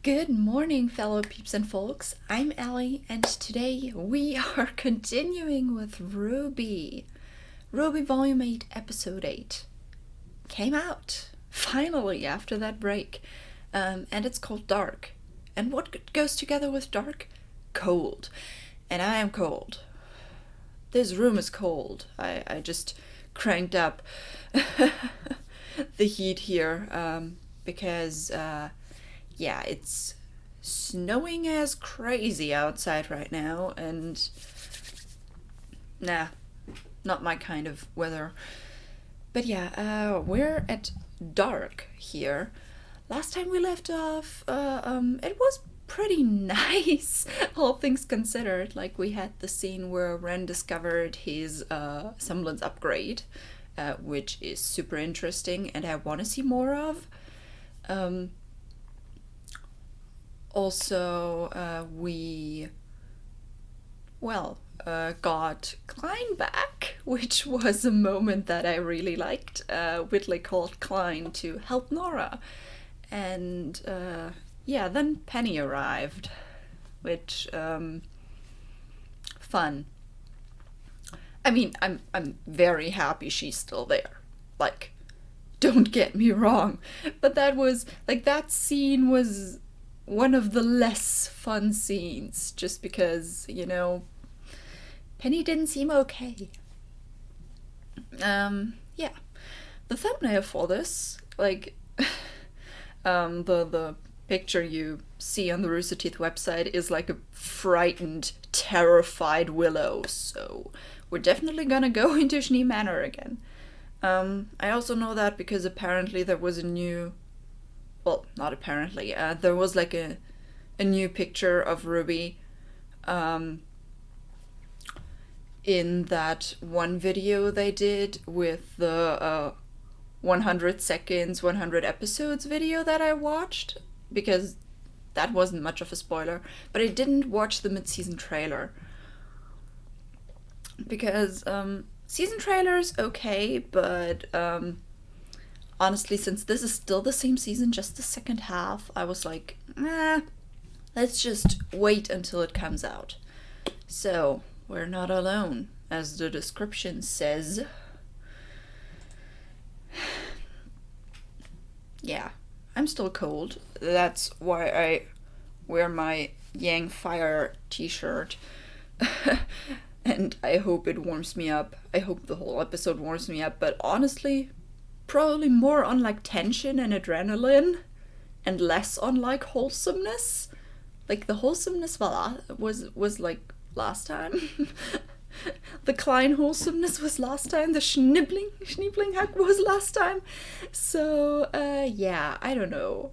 Good morning, fellow peeps and folks. I'm Allie, and today we are continuing with RWBY. RWBY Volume 8, Episode 8 came out, finally, after that break. And it's called Dark. And what goes together with dark? Cold. And I am cold. This room is cold. I just cranked up the heat here because... yeah, it's snowing as crazy outside right now, and not my kind of weather. But yeah, we're at dark here. Last time we left off, it was pretty nice, all things considered. Like, we had the scene where Ren discovered his semblance upgrade, which is super interesting, and I want to see more of. Also, we got Klein back, which was a moment that I really liked. Whitley called Klein to help Nora. And then Penny arrived, which, fun. I mean, I'm very happy she's still there. Like, don't get me wrong. But that scene was one of the less fun scenes, just because, Penny didn't seem okay. The thumbnail for this, the picture you see on the Rooster Teeth website is like a frightened, terrified Willow, so we're definitely gonna go into Schnee Manor again. I also know that because apparently there was a new... Well, not apparently. There was like a new picture of RWBY in that one video they did with the 100 seconds, 100 episodes video that I watched, because that wasn't much of a spoiler, but I didn't watch the mid-season trailer. Because season trailer's okay, but honestly, since this is still the same season, just the second half, I was like, let's just wait until it comes out. So, we're not alone, as the description says. Yeah, I'm still cold. That's why I wear my Yang Fire t-shirt. And I hope it warms me up. I hope the whole episode warms me up, but honestly... probably more on tension and adrenaline and less on wholesomeness. The wholesomeness was last time. The Klein wholesomeness was last time. The Schniebling hack was last time. So I don't know.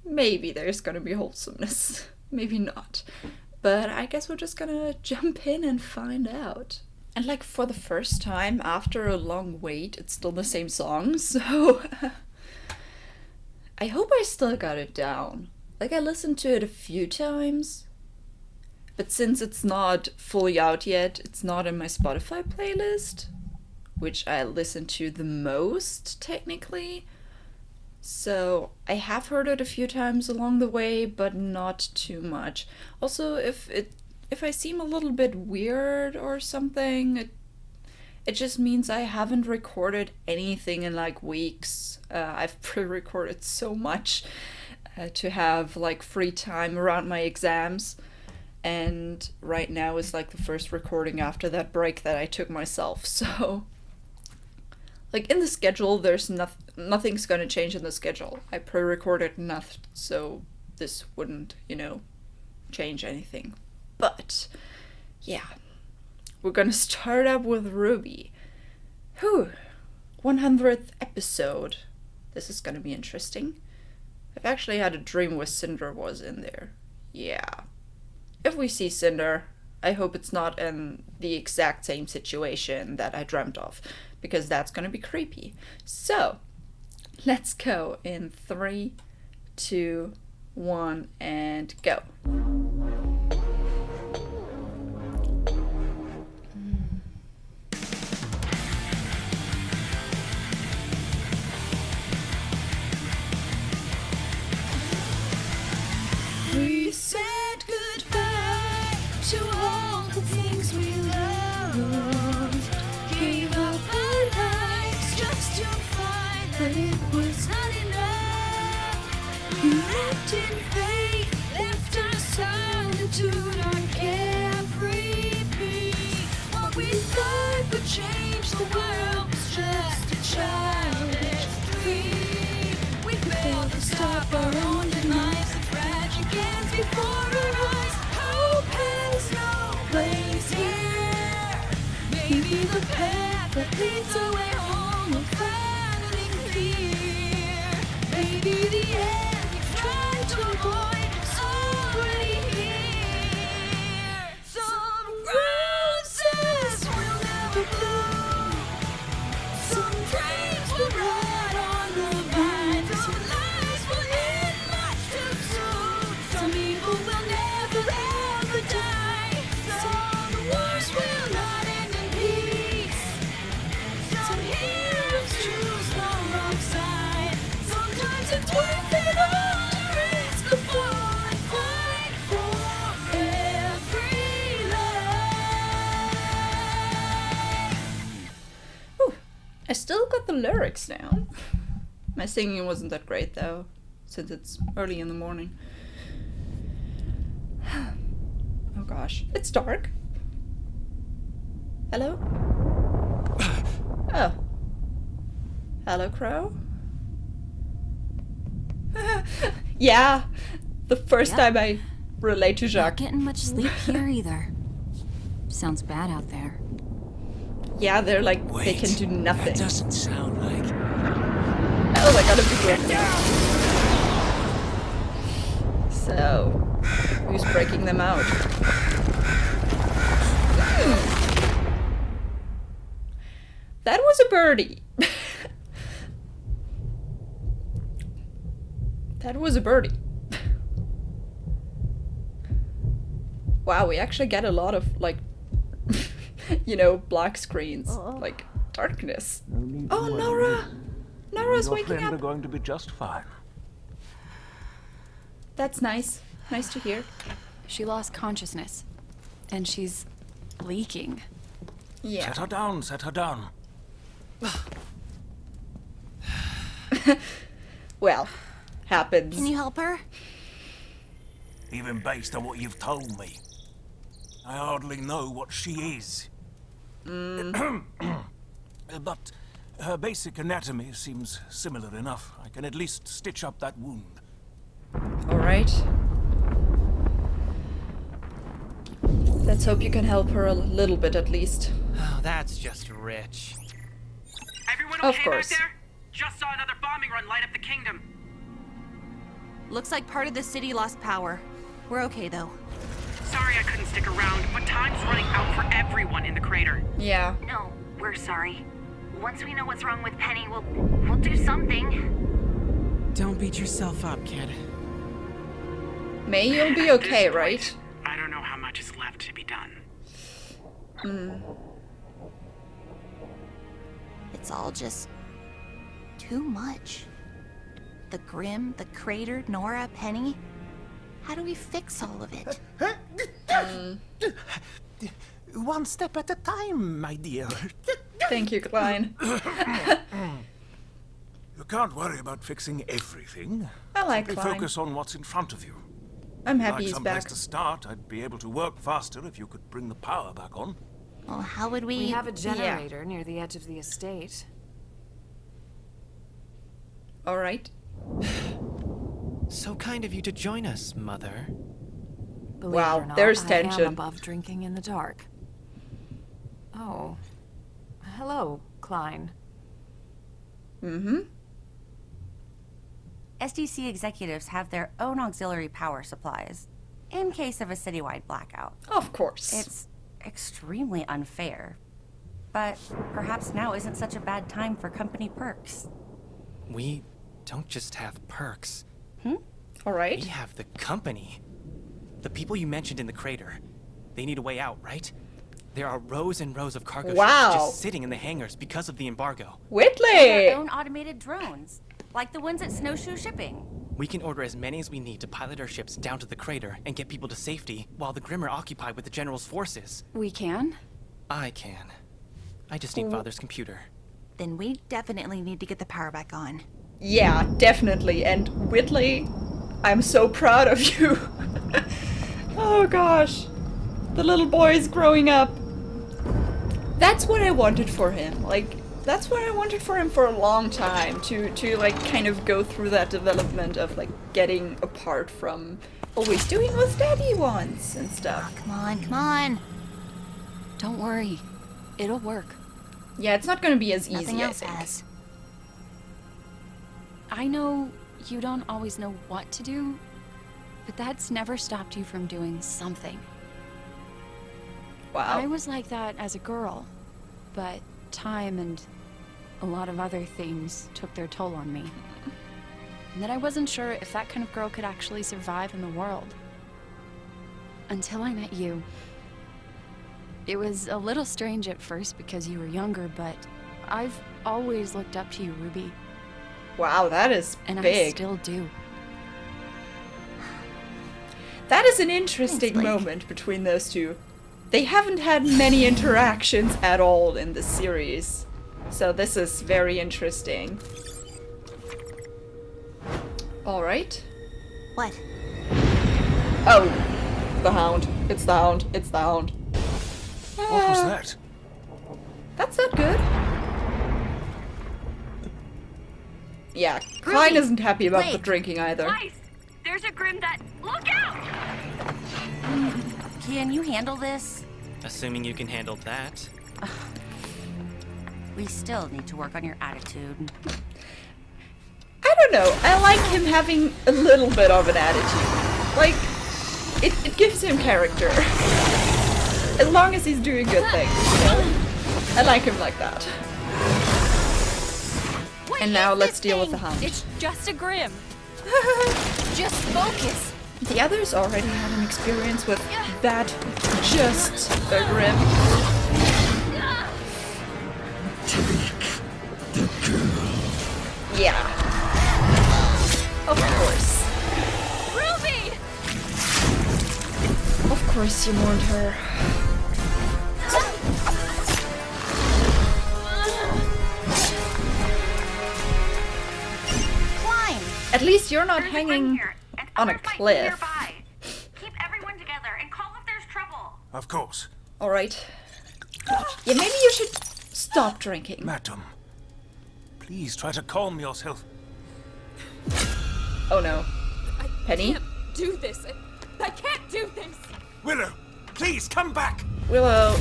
Maybe there's gonna be wholesomeness. Maybe not. But I guess we're just gonna jump in and find out. And for the first time after a long wait, it's still the same song, so I hope I still got it down. I listened to it a few times, but since it's not fully out yet, it's not in my Spotify playlist, which I listen to the most, technically. So I have heard it a few times along the way, but not too much. Also, if I seem a little bit weird or something, it just means I haven't recorded anything in weeks. I've pre-recorded so much to have free time around my exams, and right now is the first recording after that break that I took myself. So in the schedule, there's nothing's gonna change in the schedule. I pre-recorded nothing, so this wouldn't change anything. But, yeah, we're gonna start up with RWBY. 100th episode. This is gonna be interesting. I've actually had a dream where Cinder was in there. Yeah. If we see Cinder, I hope it's not in the exact same situation that I dreamt of, because that's gonna be creepy. So, let's go in 3, 2, 1, and go. left in faith, left us all into dark every beat. What we thought would change the world was just a childish dream. We failed to stop our own demise, and tragic ends before our eyes. Hope has no place here. Maybe the path that leads away home will finally clear. Maybe the end we've tried to avoid is already here. Some roses will never bloom. Some dreams will rot on the vine. Some lives will end much too soon. Some people will never ever die. Some wars will not end in peace. Some heroes choose the wrong side. Sometimes it's worth it all to risk the fall and fight for every life. Whew. I still got the lyrics down. My singing wasn't that great though, since it's early in the morning. Oh gosh, it's dark. Hello? Oh. Hello, Crow? Yeah, the first time I relate to Not Jacques. getting much sleep here either. Sounds bad out there. Yeah, they're like, they can do nothing. That doesn't sound like... Oh, I gotta be careful. So, who's breaking them out? That was a birdie. That was a birdie. Wow, we actually get a lot of, like, you know, black screens. Like, darkness. Oh, Nora! Nora's waking Your friend up. are going to be just fine. That's nice. Nice to hear. She lost consciousness, and she's leaking. Yeah. Set her down, set her down. Well, happens. Can you help her? Even based on what you've told me, I hardly know what she is. But her basic anatomy seems similar enough. I can at least stitch up that wound. Alright. Let's hope you can help her a little bit at least. Oh, that's just rich. Everyone Of okay course. back there? Just saw another bombing run light up the kingdom. Looks like part of the city lost power. We're okay though. Sorry I couldn't stick around, but time's running out for everyone in the crater. Yeah. No, we're sorry. Once we know what's wrong with Penny, we'll do something. Don't beat yourself up, kid. May, you'll be At this okay, point, right? I don't know how much is left to be done. It's all just too much. The Grim, the Crater, Nora, Penny. How do we fix all of it? One step at a time, my dear. Thank you, Klein. You can't worry about fixing everything. I like Simply Klein. focus on what's in front of you. I'm happy Like he's someplace back. to start, I'd be able to work faster if you could bring the power back on. Well, how would we... We have a generator near the edge of the estate. Alright. So kind of you to join us, Mother. Believe Wow, it or not, there's I tension. am above drinking in the dark. Oh. Hello, Klein. Mm-hmm. SDC executives have their own auxiliary power supplies, in case of a citywide blackout. Of course. It's extremely unfair, but perhaps now isn't such a bad time for company perks. We don't just have perks. Alright. We have the company. The people you mentioned in the crater. They need a way out, right? There are rows and rows of cargo Wow. ships just sitting in the hangars because of the embargo. Whitley! Their own automated drones, like the ones at Snowshoe Shipping. We can order as many as we need to pilot our ships down to the crater and get people to safety while the Grimm are occupied with the General's forces. We can? I can. I just need Father's computer. Then we definitely need to get the power back on. Yeah, definitely. And Whitley, I'm so proud of you. Oh gosh. The little boy is growing up. That's what I wanted for him. Like, that's what I wanted for him for a long time. To like kind of go through that development of like getting apart from always doing what daddy wants and stuff. Come on, come on. Don't worry. It'll work. Yeah, it's not gonna be as Nothing easy, I else think. has. I know you don't always know what to do, but that's never stopped you from doing something. Wow. I was like that as a girl, but time and a lot of other things took their toll on me. And that I wasn't sure if that kind of girl could actually survive in the world. Until I met you. It was a little strange at first because you were younger, but I've always looked up to you, RWBY. Wow, that is And big. I still do. That is an interesting Thanks, Blake. moment between those two. They haven't had many interactions at all in this series. So this is very interesting. Alright. What? Oh, the hound. It's the hound. It's the hound. What was that? That's not good. Yeah, Klein isn't happy about the Blake, drinking either. Guys, there's a grim that. Look out! Can you handle this? Assuming you can handle that. We still need to work on your attitude. I don't know. I like him having a little bit of an attitude. Like, it gives him character. As long as he's doing good things, you know? I like him like that. And now let's deal with the hound. It's just a grim. Just focus. The others already had an experience with that just a grim. Yeah. Of course. RWBY! Of course you mourned her. Climb! At least you're not There's a grim hanging here, and on a others might be cliff. nearby. Keep everyone together and call if there's trouble. Of course. Alright. Yeah, maybe you should stop drinking. Madam, please try to calm yourself. Oh no. Penny? Do this. I can't do this. Willow, please come back. Willow,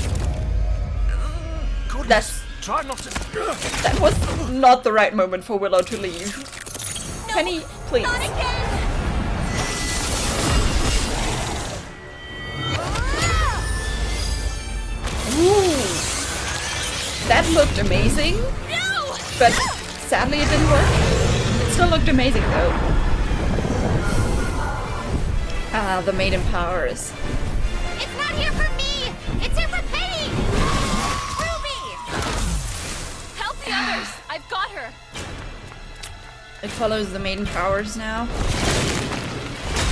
Goodness, That's- try not to. that was not the right moment for Willow to leave. Penny, please. Not again! Ooh. That looked amazing. No! But sadly it didn't work. It still looked amazing though. Ah, the maiden powers. It's not here for me! It's here for Penny! RWBY! Help the others! I've got her! It follows the maiden powers now.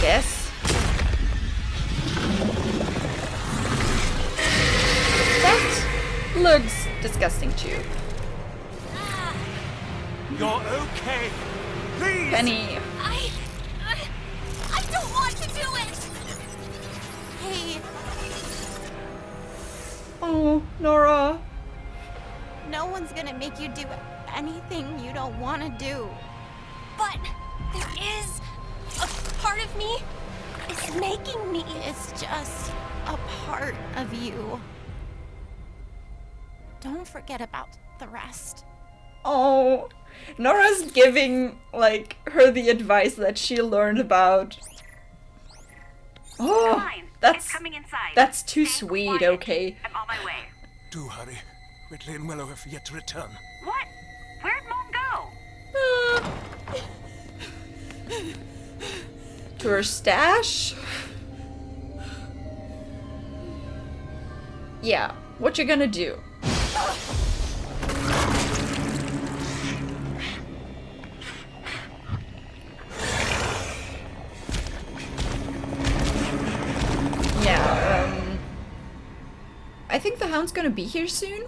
Yes. That looks disgusting too. You're okay. Please. Penny. I don't want to do it! Hey, Oh, Nora. no one's gonna make you do anything you don't want to do. But there is a part of me. It's making me. It's just a part of you. Don't forget about the rest. Oh, Nora's giving, like, her the advice that she learned about. Oh, Fine. that's It's coming inside. that's too Stay sweet, quiet. okay. I'm on my way. Do hurry. Ridley and Willow have yet to return. What? Where'd Mom go? To her stash? Yeah, what you gonna do? Yeah, I think the hound's gonna be here soon.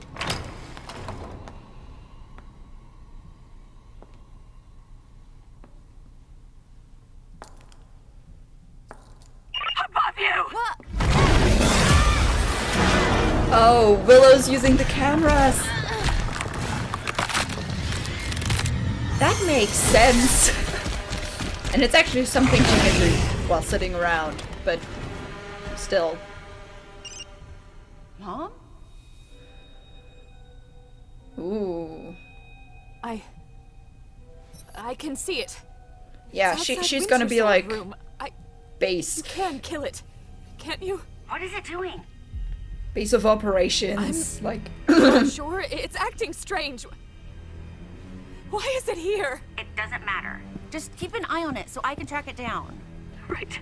Oh, Willow's using the cameras. That makes sense. And it's actually something she can do while sitting around, but still. Mom? Ooh. I can see it. Yeah, It's she's outside gonna be Winter's like room. base. You can kill it, can't you? What is it doing? Base of operations. Like I'm sure it's acting strange. Why is it here? It doesn't matter. Just keep an eye on it so I can track it down. Right.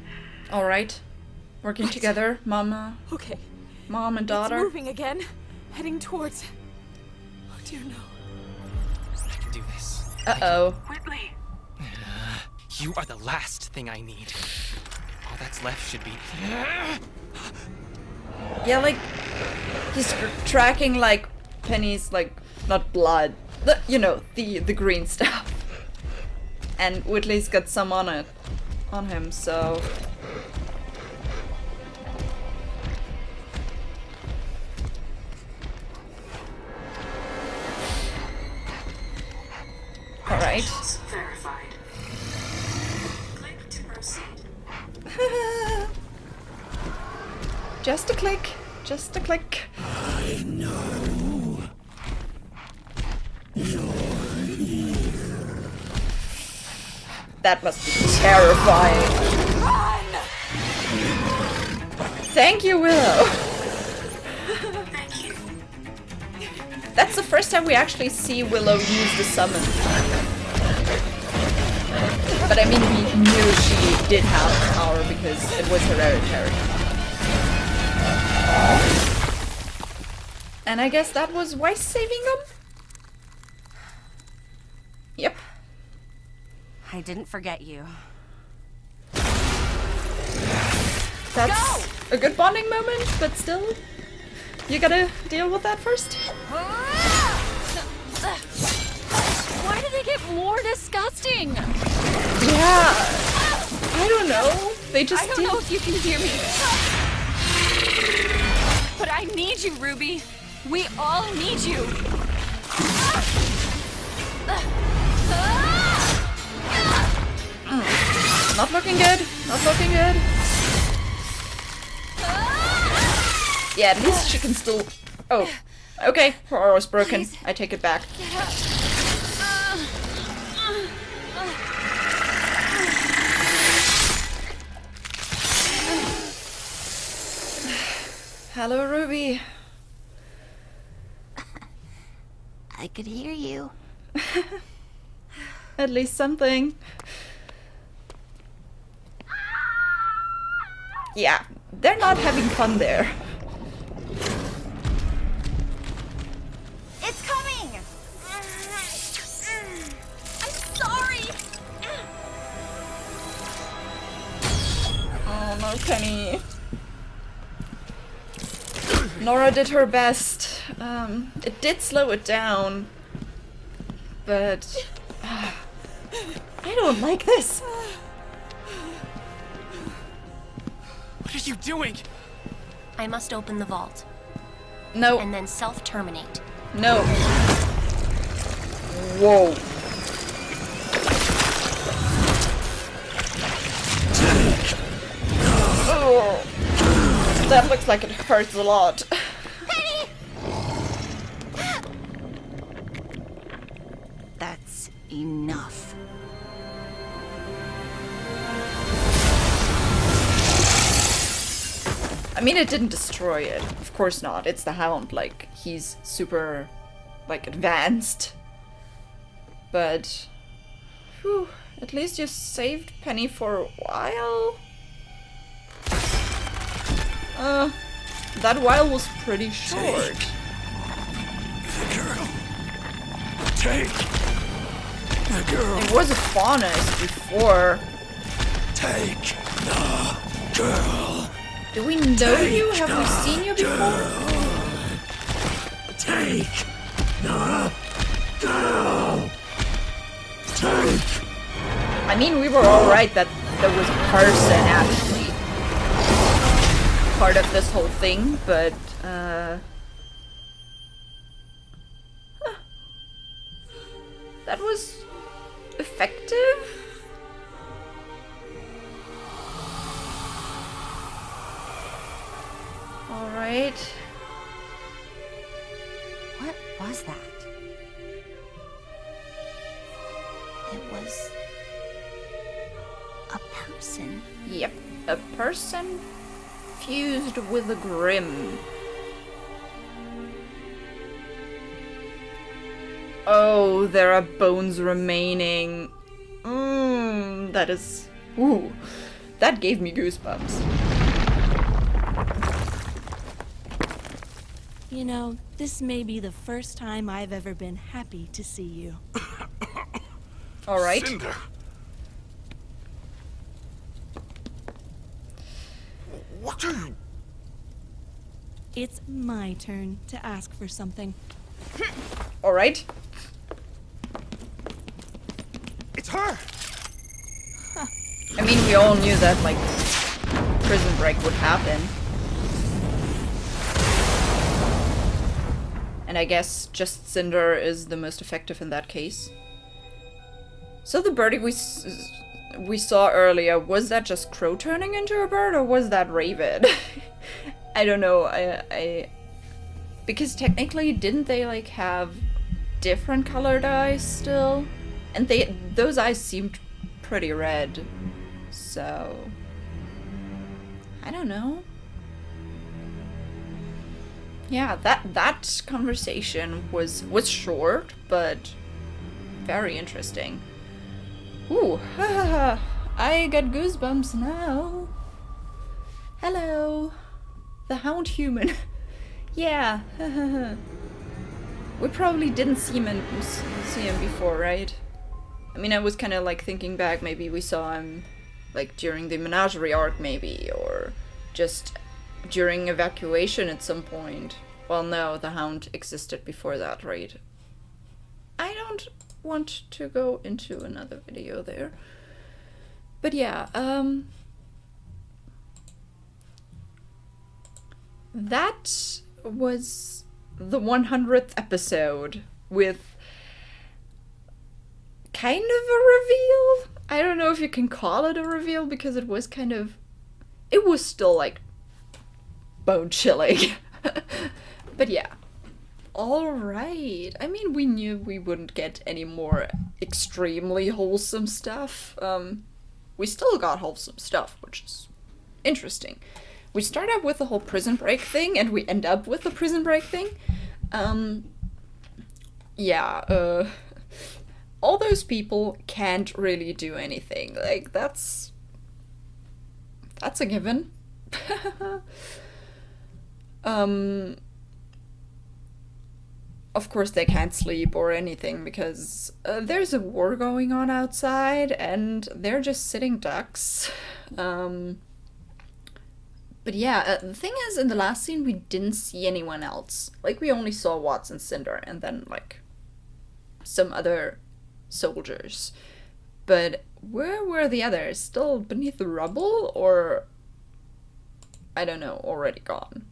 Alright. Working together, mama. Okay. Mom and daughter. It's moving again, heading towards. Oh dear no. I can do this. Uh-oh. Whitley. You are the last thing I need. All that's left should be... Yeah, like he's tracking like Penny's like not blood, you know, the green stuff. And Whitley's got some on him, so all right. Verified. Click to proceed. Just a click. Just a click. I know you're here. That must be terrifying. Run! Thank you, Willow. Thank you. That's the first time we actually see Willow use the summon. But I mean, we knew she did have power because it was hereditary. And I guess that was Weiss saving them? Yep. I didn't forget you. That's a good bonding moment, but still, you gotta deal with that first. Why do they get more disgusting? Yeah. I don't know. They just I don't know if you can hear me. But I need you, Ruby. We all need you. Not looking good. Not looking good. Yeah, at least she can still... Oh. Okay, her aura's broken. I take it back. Hello, Ruby. I could hear you. At least something. Yeah, they're not having fun there. It's coming! I'm sorry! Oh no, Penny. Nora did her best. It did slow it down. But... I don't like this. What are you doing? I must open the vault No. and then self-terminate. No. Whoa. Oh. That looks like it hurts a lot. That's enough. I mean, it didn't destroy it. Of course not. It's the Hound. Like, he's super, like, advanced. But, whew, at least you saved Penny for a while. That while was pretty short. The girl. Take the girl. It was a faunus before. Take the girl. Do we know you? Have we seen you before? Take the girl. Take. I mean, we were alright that there was a person actually part of this whole thing, but that was effective. Alright. What was that? It was a person. Yep, a person fused with a grim. Oh, there are bones remaining. That is... Ooh, that gave me goosebumps. You know, this may be the first time I've ever been happy to see you. Alright. Cinder. What are you... It's my turn to ask for something. Alright. It's her! I mean, we all knew that, like, prison break would happen. And I guess just Cinder is the most effective in that case. So the birdie we saw earlier, was that just Crow turning into a bird, or was that Raven? I don't know. Because technically, didn't they like have different colored eyes still? And those eyes seemed pretty red. So I don't know. Yeah, that conversation was short, but very interesting. Ooh, I got goosebumps now. Hello, the Hound Human. Yeah, we probably didn't see him before, right? I mean, I was kind of like thinking back. Maybe we saw him like during the Menagerie arc, maybe, or just during evacuation at some point. Well, no, the Hound existed before that, right? I don't want to go into another video there. But yeah, that was the 100th episode with kind of a reveal. I don't know if you can call it a reveal because it was kind of... It was still like bone-chilling. But yeah. Alright. I mean, we knew we wouldn't get any more extremely wholesome stuff. We still got wholesome stuff, which is interesting. We start out with the whole prison break thing, and we end up with the prison break thing. Yeah, all those people can't really do anything. Like, that's a given. Of course they can't sleep or anything because there's a war going on outside and they're just sitting ducks. But yeah, the thing is, in the last scene we didn't see anyone else. Like, we only saw Watts and Cinder and then, like, some other soldiers. But where were the others? Still beneath the rubble, or I don't know, already gone?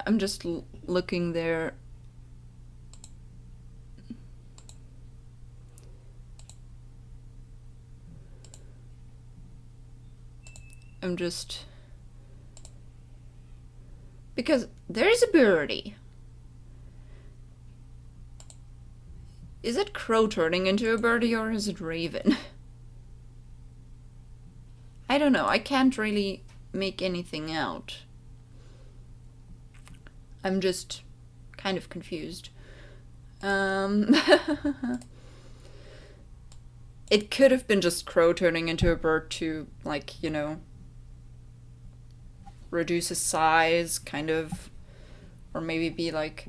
I'm just looking there. I'm just... Because there's a birdie. Is it Crow turning into a birdie or is it Raven? I don't know. I can't really make anything out. I'm just kind of confused. It could have been just Crow turning into a bird to, like, you know, reduce his size, kind of, or maybe be like,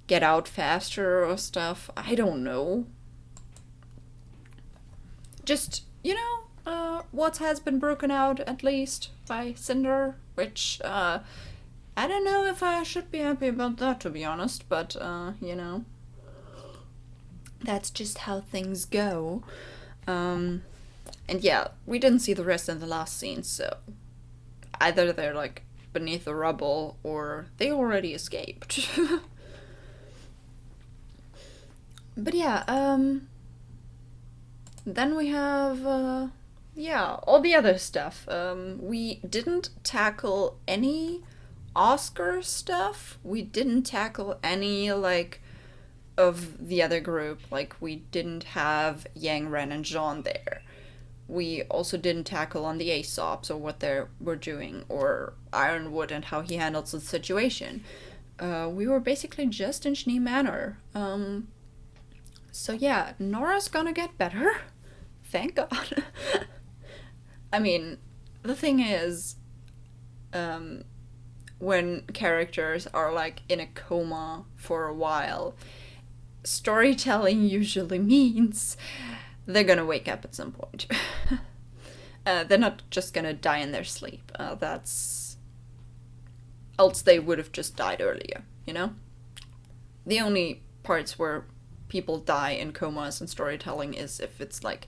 get out faster or stuff. I don't know. Just, you know, Watts has been broken out, at least, by Cinder, which, I don't know if I should be happy about that, to be honest, but, you know, that's just how things go. And yeah, we didn't see the rest in the last scene, so either they're, like, beneath the rubble, or they already escaped. But yeah, then we have, yeah, all the other stuff. We didn't tackle any Oscar stuff. We didn't tackle any, like, of the other group. Like, we didn't have Yang, Ren, and Jean there. We also didn't tackle on the Aesops or what they were doing, or Ironwood and how he handles the situation. We were basically just in Schnee Manor. So yeah, Nora's gonna get better. Thank God. I mean, the thing is, when characters are like in a coma for a while, storytelling usually means they're gonna wake up at some point. They're not just gonna die in their sleep. Else they would have just died earlier, you know? The only parts where people die in comas and storytelling is if it's like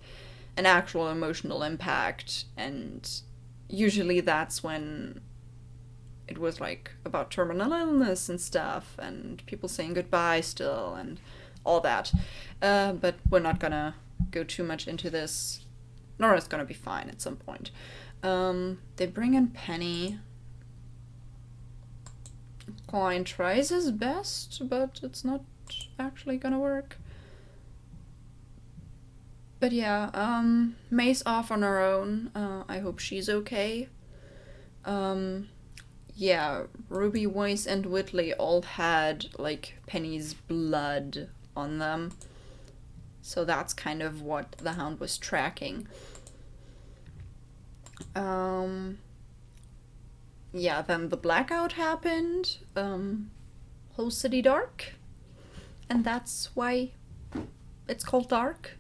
an actual emotional impact, and usually that's when it was like about terminal illness and stuff, and people saying goodbye still, and all that. But we're not gonna go too much into this. Nora's gonna be fine at some point. They bring in Penny. Klein tries his best, but it's not actually gonna work. But yeah, May's off on her own. I hope she's okay. Yeah, Ruby, Weiss, and Whitley all had, like, Penny's blood on them. So that's kind of what the Hound was tracking. Yeah, then the blackout happened. Whole city dark. And that's why it's called dark.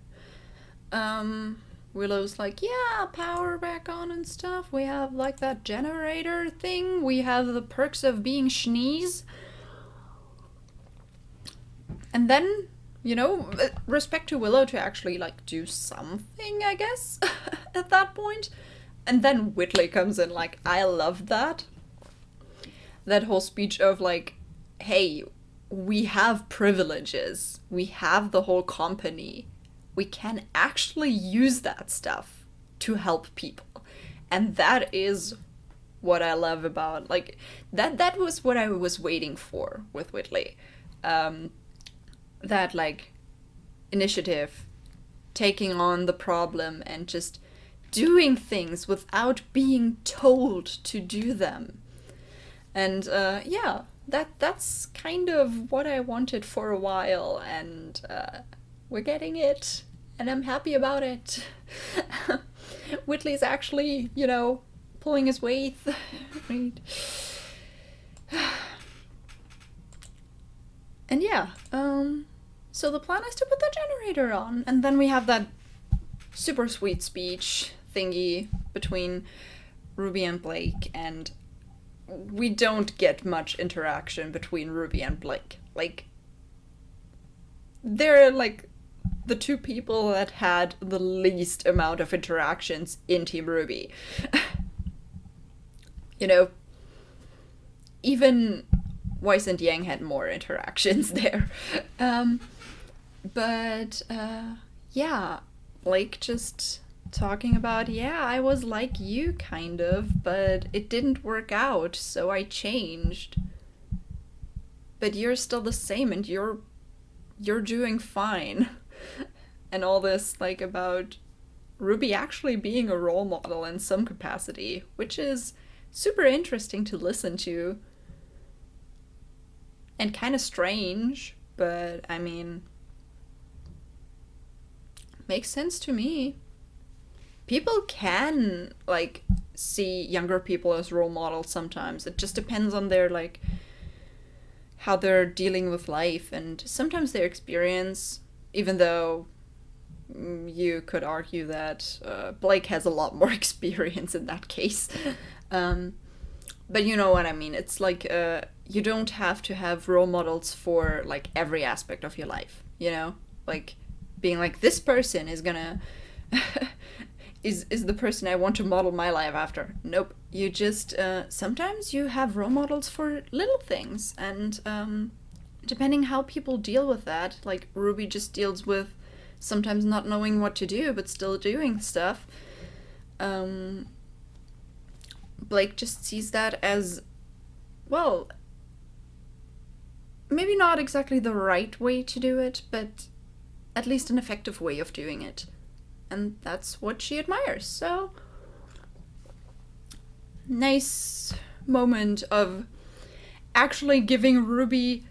Willow's like, yeah, power back on and stuff. We have, like, that generator thing. We have the perks of being Schnees. And then, you know, respect to Willow to actually, like, do something, I guess, at that point. And then Whitley comes in, like, I love that. That whole speech of, like, hey, we have privileges. We have the whole company. We can actually use that stuff to help people. And that is what I love about, like, that was what I was waiting for with Whitley. That, like, initiative, taking on the problem and just doing things without being told to do them. And yeah, that's kind of what I wanted for a while, and we're getting it, and I'm happy about it. Whitley's actually, you know, pulling his weight. Right. And yeah, so the plan is to put the generator on, and then we have that super sweet speech thingy between Ruby and Blake, and we don't get much interaction between Ruby and Blake. Like, they're, like, the two people that had the least amount of interactions in Team RWBY. You know, even Weiss and Yang had more interactions there. But yeah, Blake just talking about, yeah, I was like you, kind of, but it didn't work out, so I changed. But you're still the same, and you're doing fine. And all this, like, about Ruby actually being a role model in some capacity, which is super interesting to listen to. And kind of strange, but, I mean, makes sense to me. People can, like, see younger people as role models sometimes. It just depends on their, like, how they're dealing with life, and sometimes their experience, even though you could argue that Blake has a lot more experience in that case. But you know what I mean. It's like, you don't have to have role models for, like, every aspect of your life, you know? Like, being like, this person is gonna... is the person I want to model my life after. Nope. You just, sometimes you have role models for little things, and depending how people deal with that, like Ruby just deals with sometimes not knowing what to do but still doing stuff. Blake just sees that as, well, maybe not exactly the right way to do it, but at least an effective way of doing it. And that's what she admires. So, nice moment of actually giving Ruby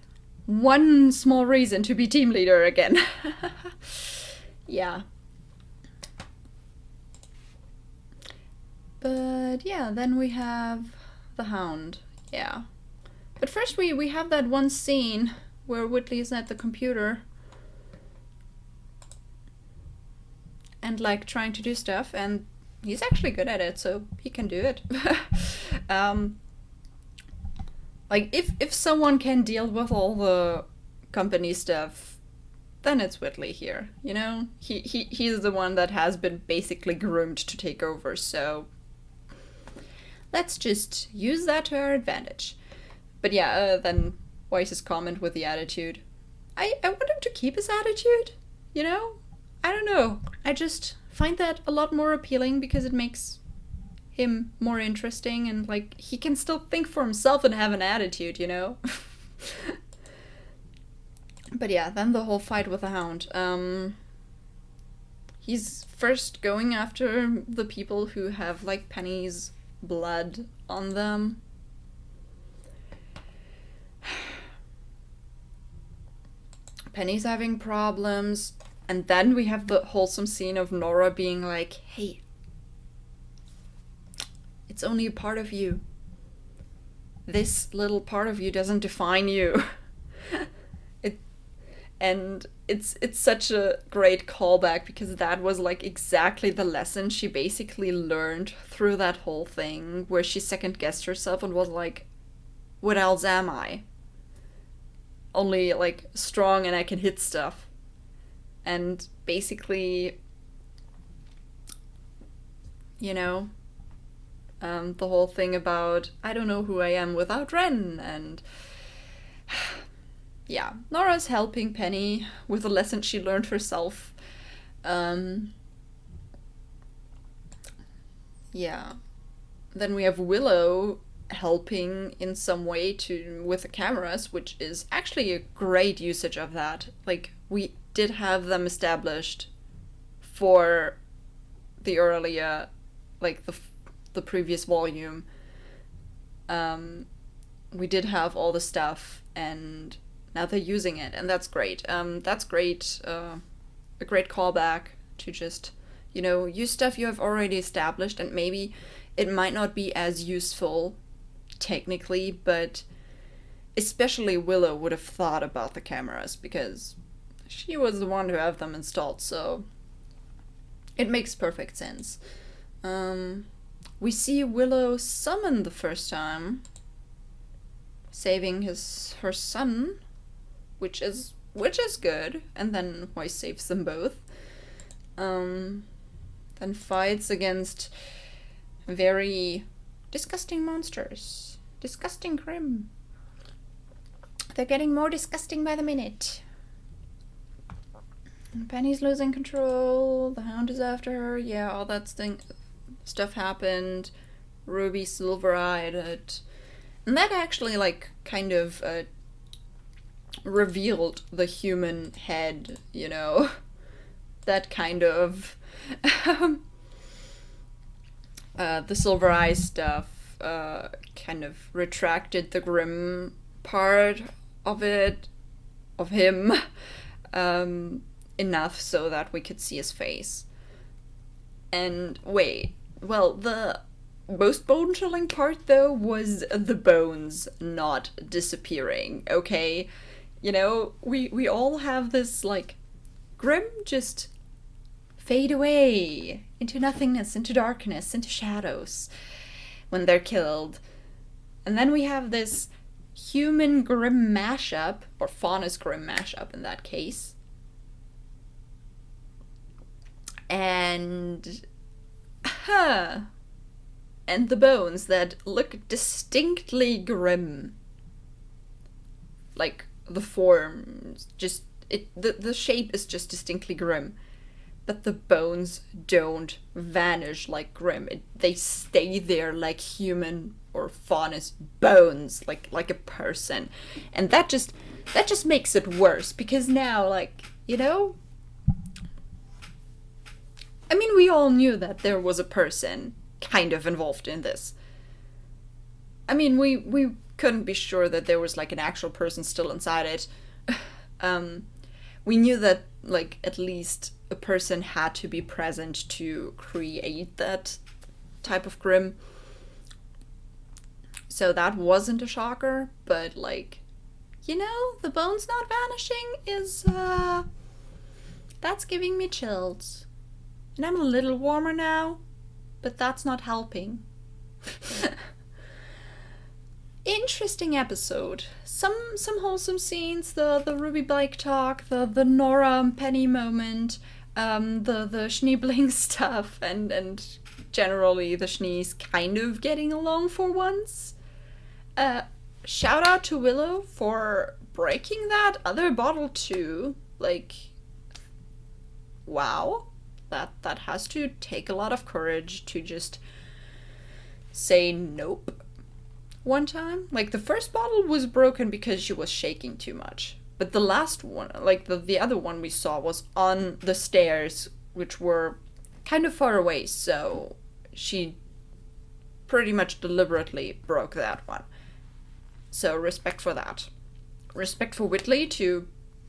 one small reason to be team leader again. Yeah. But yeah, then we have the Hound. Yeah. But first we have that one scene where Whitley is at the computer and like trying to do stuff, and he's actually good at it, so he can do it. Like if someone can deal with all the company stuff, then it's Whitley here, you know? He's the one that has been basically groomed to take over, so let's just use that to our advantage. But yeah, then Weiss's comment with the attitude. I want him to keep his attitude, you know? I don't know. I just find that a lot more appealing because it makes him more interesting, and like he can still think for himself and have an attitude, you know? But yeah, then the whole fight with the Hound. He's first going after the people who have like Penny's blood on them. Penny's having problems, and then we have the wholesome scene of Nora being like, hey, it's only a part of you. This little part of you doesn't define you. And it's such a great callback because that was like exactly the lesson she basically learned through that whole thing, where she second-guessed herself and was like, what else am I? Only like strong and I can hit stuff. And basically, you know, the whole thing about I don't know who I am without Ren, and yeah, Nora's helping Penny with a lesson she learned herself. Yeah. Then we have Willow helping in some way with the cameras, which is actually a great usage of that. Like, we did have them established for the earlier, like the previous volume. We did have all the stuff, and now they're using it, and that's great. That's great. A great callback to just, you know, use stuff you have already established, and maybe it might not be as useful technically, but especially Willow would have thought about the cameras because she was the one who have them installed, so it makes perfect sense. We see Willow summon the first time, saving her son, which is good, and then Weiss saves them both. Then fights against very disgusting monsters. Disgusting grim. They're getting more disgusting by the minute. And Penny's losing control. The Hound is after her. Yeah, all that stuff happened. Ruby silver-eyed it. And that actually, like, kind of revealed the human head, you know? That kind of... the silver eye stuff kind of retracted the grim part of him, enough so that we could see his face. And wait, well, the most bone-chilling part, though, was the bones not disappearing, okay? You know, we all have this, like, grim just fade away into nothingness, into darkness, into shadows when they're killed. And then we have this human grim mashup, or faunus grim mashup in that case. And and the bones that look distinctly grim. Like the form, just the shape is just distinctly Grimm, but the bones don't vanish like Grimm. They stay there like human or faunus bones, like a person, and that just makes it worse, because now, like, you know, I mean, we all knew that there was a person kind of involved in this. I mean, we couldn't be sure that there was like an actual person still inside it. We knew that, like, at least a person had to be present to create that type of Grimm. So that wasn't a shocker, but, like, you know, the bones not vanishing is, that's giving me chills. And I'm a little warmer now, but that's not helping. Interesting episode. Some wholesome scenes, the Ruby Blake talk, the Nora and Penny moment, the Schneebling stuff, and generally the Schnees kind of getting along for once. Shout out to Willow for breaking that other bottle too. Like, wow. That has to take a lot of courage to just say nope one time. Like, the first bottle was broken because she was shaking too much. But the last one, like the other one we saw, was on the stairs, which were kind of far away, so she pretty much deliberately broke that one. So respect for that. Respect for Whitley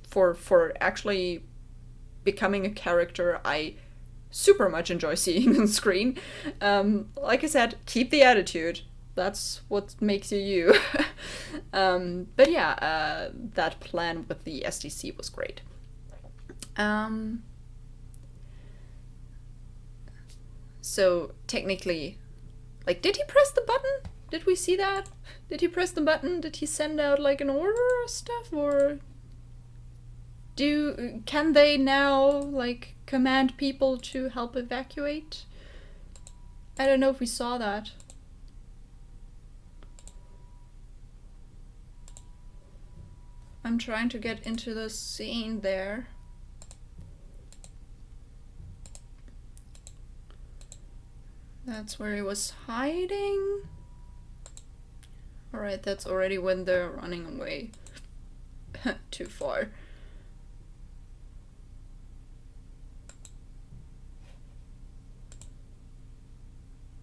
for actually becoming a character I super much enjoy seeing on screen. Like I said, keep the attitude. That's what makes you you. But yeah, that plan with the SDC was great. So technically, like, did he press the button? Did we see that? Did he press the button? Did he send out like an order or stuff? Or can they now, like, command people to help evacuate? I don't know if we saw that. I'm trying to get into the scene there. That's where he was hiding. Alright, that's already when they're running away. Too far.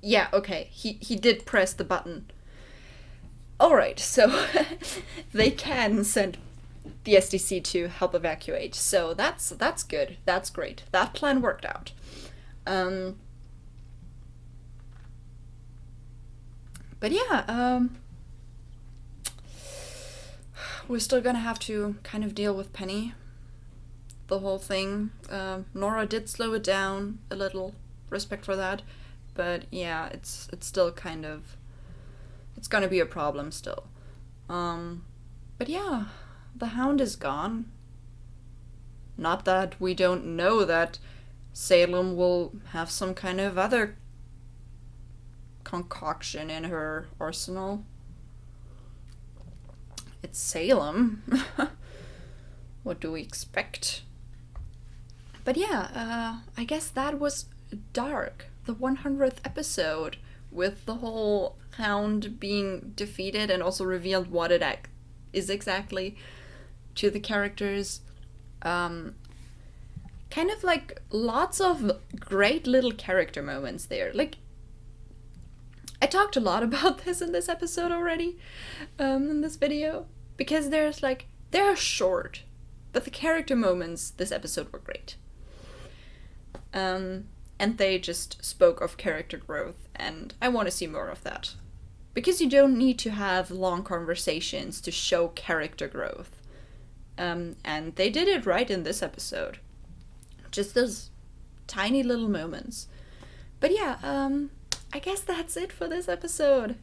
Yeah, okay, he did press the button. Alright, so they can send the SDC to help evacuate. So that's good. That's great. That plan worked out. But yeah, we're still gonna have to kind of deal with Penny. The whole thing. Nora did slow it down a little. Respect for that. But yeah, it's still kind of... It's gonna be a problem still. But yeah, the Hound is gone. Not that we don't know that Salem will have some kind of other concoction in her arsenal. It's Salem. What do we expect? But yeah, I guess that was Dark, the 100th episode, with the whole Hound being defeated and also revealed what it is exactly to the characters. Kind of like lots of great little character moments there. Like, I talked a lot about this in this episode already, in this video, because they're short, but the character moments this episode were great. And they just spoke of character growth, and I want to see more of that. Because you don't need to have long conversations to show character growth. And they did it right in this episode. Just those tiny little moments. But yeah, I guess that's it for this episode.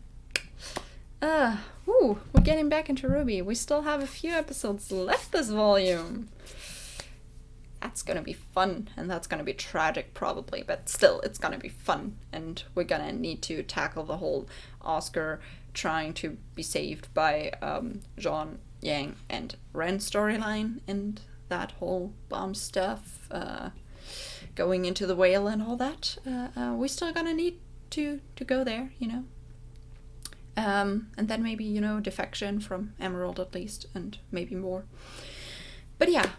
We're getting back into RWBY. We still have a few episodes left this volume. That's gonna be fun, and that's gonna be tragic probably, but still, it's gonna be fun, and we're gonna need to tackle the whole Oscar trying to be saved by Jean Yang and Ren storyline and that whole bomb stuff, going into the whale and all that, we still gonna need to go there, you know. And then maybe, you know, defection from Emerald at least, and maybe more. But yeah,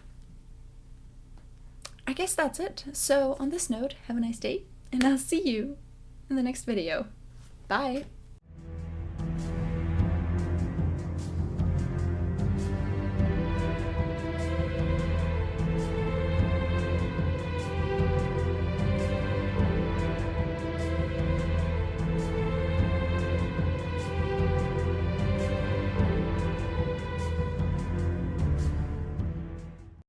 I guess that's it. So on this note, have a nice day, and I'll see you in the next video. Bye!